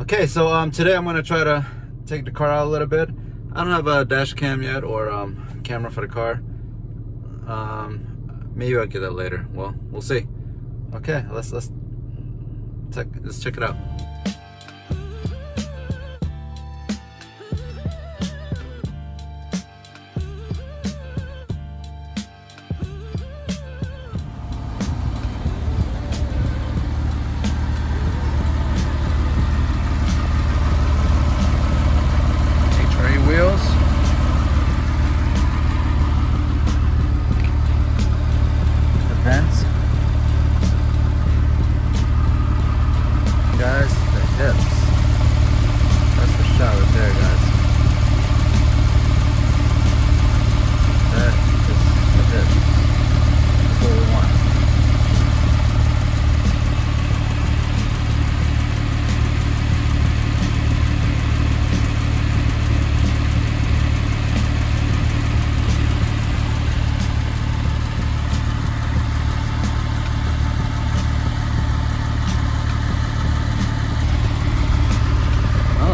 Okay, so today I'm gonna try to take the car out a little bit. I don't have a dash cam yet or camera for the car. Maybe I'll get that later. Well, we'll see. Okay, let's check it out. Wheels. The vents. Guys, the hips. That's the shot right there, guys. That is the hips. That's what we want.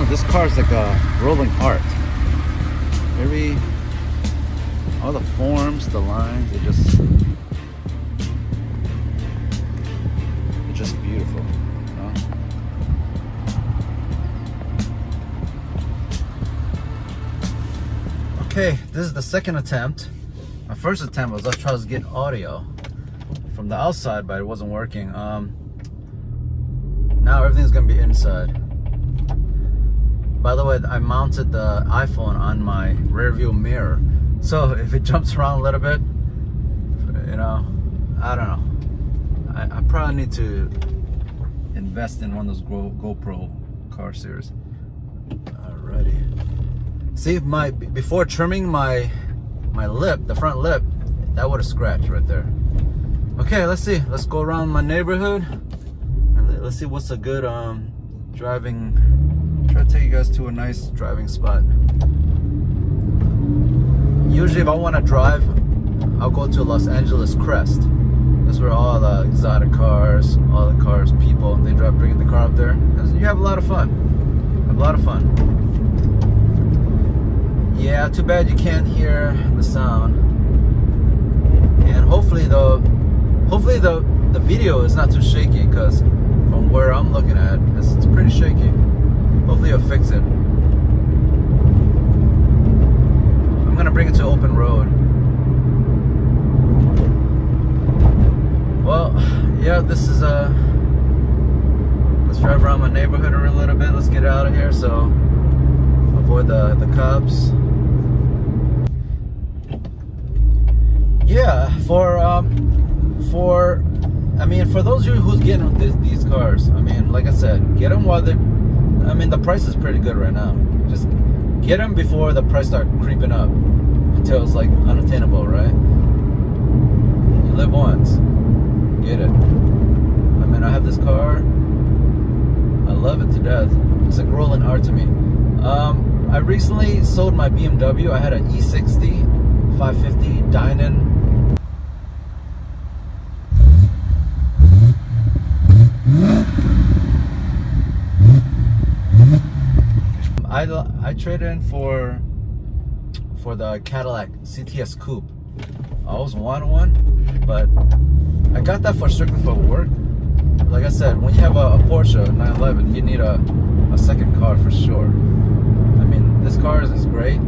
This car is like a rolling art. All the forms, the lines, they're just beautiful, you know? Okay, this is the second attempt. My first attempt was I tried to get audio from the outside, but it wasn't working. Now everything's gonna be inside. By the way, I mounted the iPhone on my rear view mirror. So if it jumps around a little bit, you know, I don't know. I probably need to invest in one of those GoPro car series. Alrighty. See, before trimming my lip, the front lip, that would have scratched right there. Okay, let's see. Let's go around my neighborhood and let's see what's a good driving. Try to take you guys to a nice driving spot. Usually if I want to drive, I'll go to Los Angeles Crest. That's where all the exotic cars, all the cars, people, they drive, bringing the car up there. And you have a lot of fun. Yeah, too bad you can't hear the sound. And hopefully the video is not too shaky, because from where I'm looking at, it's pretty shaky. Hopefully it'll fix it. I'm gonna bring it to open road. Well, yeah, this is let's drive around my neighborhood a little bit. Let's get out of here, so avoid the cops. Yeah, for those of you who's getting these cars, I mean, like I said, get them while the price is pretty good right now. Just get them before the price starts creeping up until it's like unattainable, right? You live once, get it. I mean, I have this car. I love it to death. It's like rolling art to me. I recently sold my BMW. I had an E60 550 Dynan. I traded in for the Cadillac CTS Coupe. I always wanted one, but I got that strictly for work. Like I said, when you have a Porsche 911, you need a second car for sure. I mean, this car is great,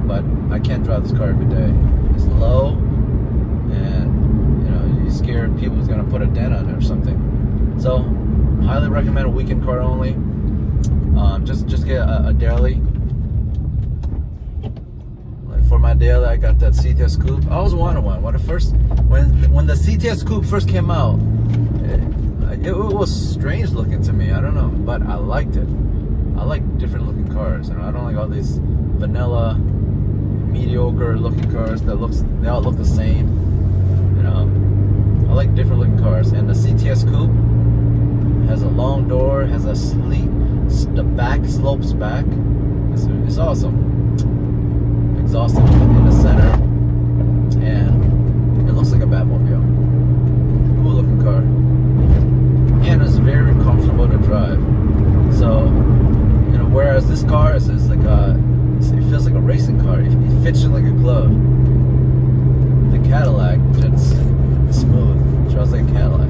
but I can't drive this car every day. It's low, and you know, you're scared people's gonna put a dent on it or something. So, highly recommend a weekend car only. Just get a daily. Like for my daily, I got that CTS Coupe. I always wanted one. When the CTS Coupe first came out, it was strange looking to me. I don't know, but I liked it. I like different looking cars. You know, I don't like all these vanilla, mediocre looking cars they all look the same. You know, I like different looking cars, and the CTS Coupe has a long door, has a sleek. The back slopes back. It's awesome. Exhaust in the center, and it looks like a Batmobile. Cool looking car, and it's very comfortable to drive. So this car is like it feels like a racing car. It fits you like a glove. The Cadillac, it's smooth. It drives like a Cadillac.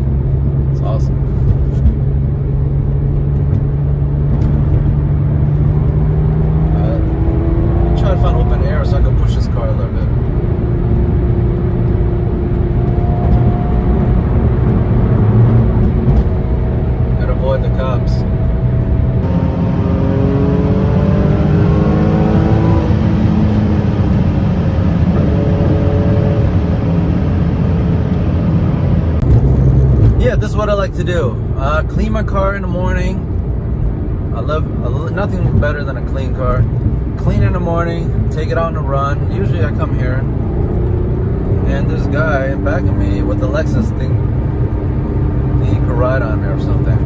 It's awesome. Try to find open air so I can push this car a little bit. Gotta avoid the cops. Yeah, this is what I like to do. Clean my car in the morning. I love nothing better than a clean car. Clean in the morning, take it out on a run. Usually I come here and there's a guy in back of me with the Lexus thing. He could ride on me or something.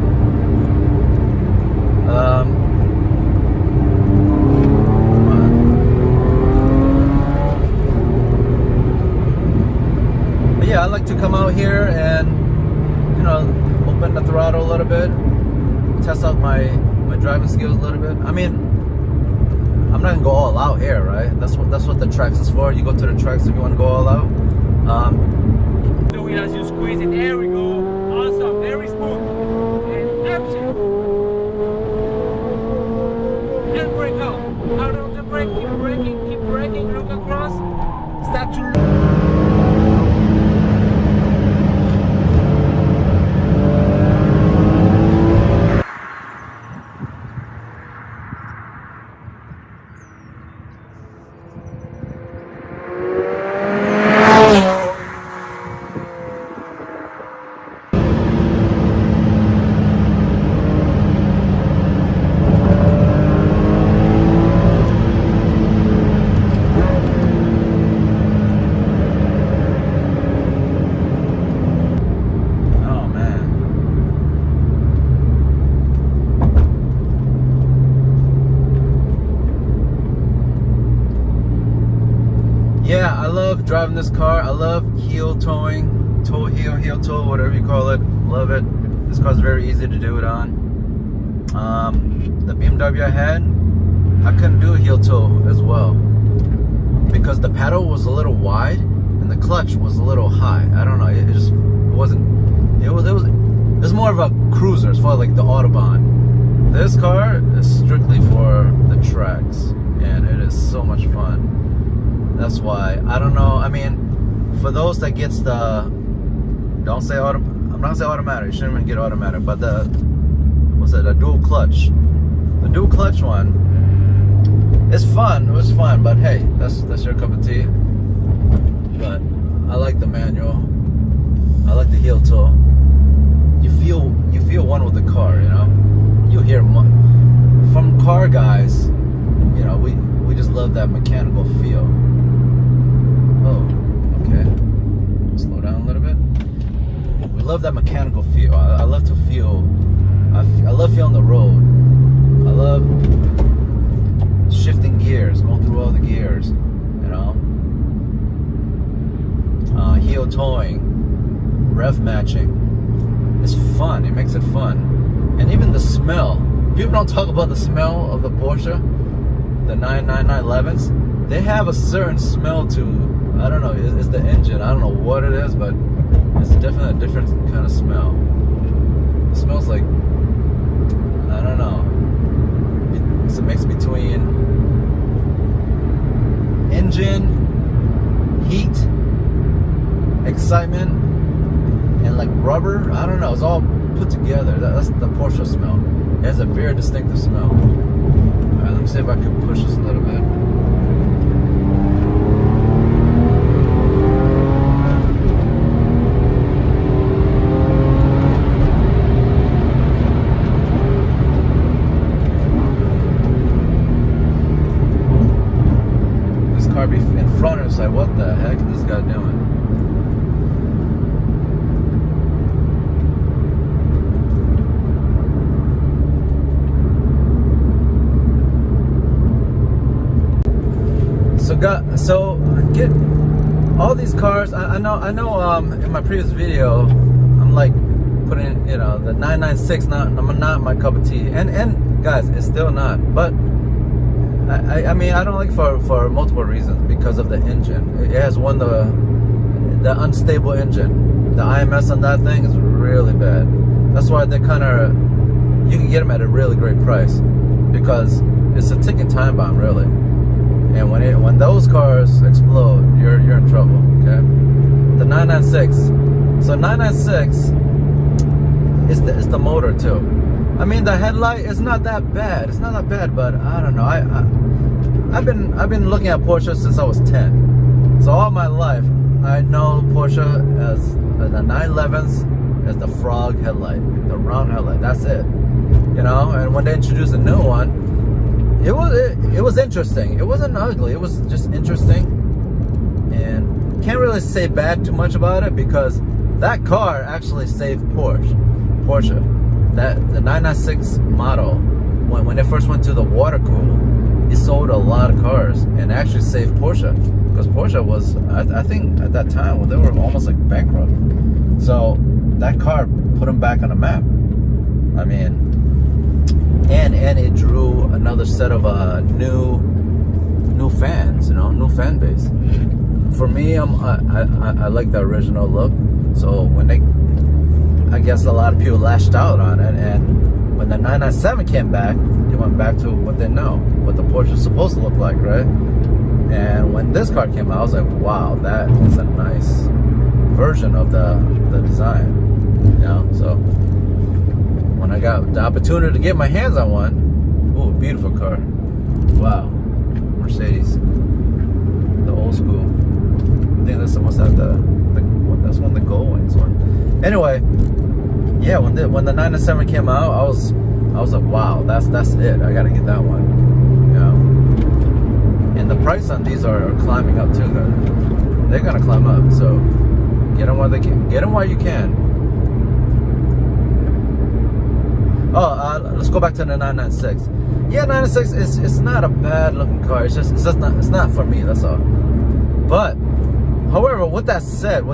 But yeah, I like to come out here and, you know, open the throttle a little bit, test out my driving skills a little bit. I mean, I'm not gonna go all out here, right? That's what the tracks is for. You go to the tracks if you want to go all out. Do it as you squeeze it. There we go. Awesome. Very smooth. And action. And brake out. Out of the brake. Keep braking. Keep braking. Look across. Start to. Yeah, I love driving this car. I love heel towing, heel toe, whatever you call it. Love it. This car's very easy to do it on. The BMW I had, I couldn't do a heel toe as well because the pedal was a little wide and the clutch was a little high. I don't know. It just wasn't. It was more of a cruiser as far as like the Autobahn. This car is strictly for the tracks, and it is so much fun. That's why, I don't know, I mean, for those that gets the, I'm not gonna say automatic, you shouldn't even get automatic, but the, what's it, the dual clutch. The dual clutch one, it's fun, it was fun, but hey, that's your cup of tea. But I like the manual, I like the heel toe. You feel one with the car, you know? You hear, from car guys, you know, we just love that mechanical feel. Oh, okay. Slow down a little bit. We love that mechanical feel. I love to feel. I love feeling the road. I love shifting gears, going through all the gears. You know. Heel towing, rev matching. It's fun. It makes it fun, and even the smell. People don't talk about the smell of the Porsche, the 99911s. They have a certain smell to. I don't know, it's the engine. I don't know what it is, but it's definitely a different kind of smell. It smells like, I don't know. It's a mix between engine, heat, excitement, and like rubber. I don't know, it's all put together. That's the Porsche smell. It has a very distinctive smell. Alright, let me see if I can push this a little bit. Be in front of us, like, what the heck is this guy doing? So get all these cars. I know. In my previous video, I'm like putting, you know, the 996. Not my cup of tea. And guys, it's still not. But I mean, I don't like for multiple reasons. Because of the engine, it has the unstable engine. The IMS on that thing is really bad. That's why they kind of, you can get them at a really great price, because it's a ticking time bomb, really. And when those cars explode, you're in trouble. Okay, the 996. So 996 is the motor too. I mean, the headlight is not that bad. It's not that bad, but I don't know. I've been looking at Porsche since I was 10. So all my life, I know Porsche as the 911s as the frog headlight, the round headlight. That's it. You know. And when they introduced a new one, it was interesting. It wasn't ugly. It was just interesting. And can't really say bad too much about it, because that car actually saved Porsche. That the 996 model, when it first went to the water cool, it sold a lot of cars and actually saved Porsche, because Porsche was, I think at that time, they were almost like bankrupt. So that car put them back on the map. I mean, and it drew another set of new fans, you know, new fan base. For me, I like the original look. So I guess a lot of people lashed out on it, and when the 997 came back, they went back to what they know, what the Porsche is supposed to look like, right? And when this car came out, I was like, wow, that is a nice version of the design, you know. So when I got the opportunity to get my hands on one, ooh, beautiful car. Wow, Mercedes, the old school. I think that's supposed to have that's one of the gold wings one. Anyway, yeah, when the 997 came out, I was like, wow, that's it. I gotta get that one. You know, and the price on these are climbing up too. They're gonna climb up. So get them while they can. Get them while you can. Oh, let's go back to the 996. Yeah, 996 it's not a bad looking car. It's not for me. That's all. But however, with that said,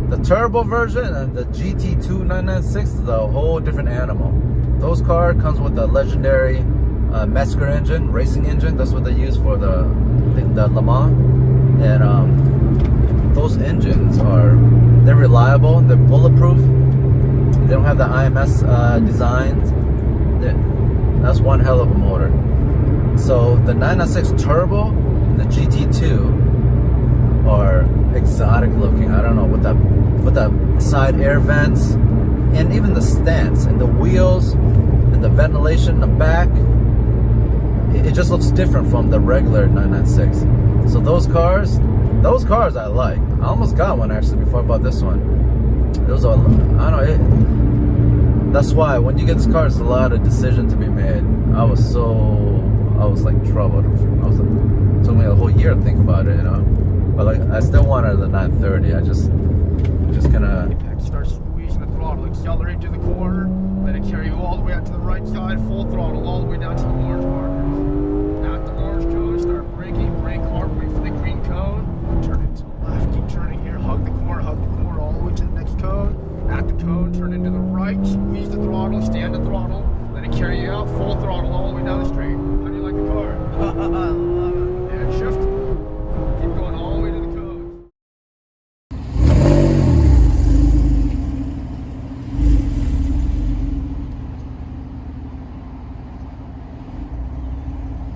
the turbo version and the GT2 996 is a whole different animal. Those cars comes with the legendary Mesker engine, racing engine. That's what they use for the Le Mans. And those engines they're reliable, they're bulletproof. They don't have the IMS designs. That's one hell of a motor. So the 996 turbo and the GT2 are exotic looking. I don't know, with the side air vents and even the stance and the wheels and the ventilation in the back, it just looks different from the regular 996. So those cars I like. I almost got one actually before I bought this one. It was that's why when you get this car, there's a lot of decision to be made. I was like troubled. It took me a whole year to think about it, you know. But like, I still wanted the 930. I just gonna start squeezing the throttle, accelerate to the corner, let it carry you all the way out to the right side, full throttle all the way down to the large bar.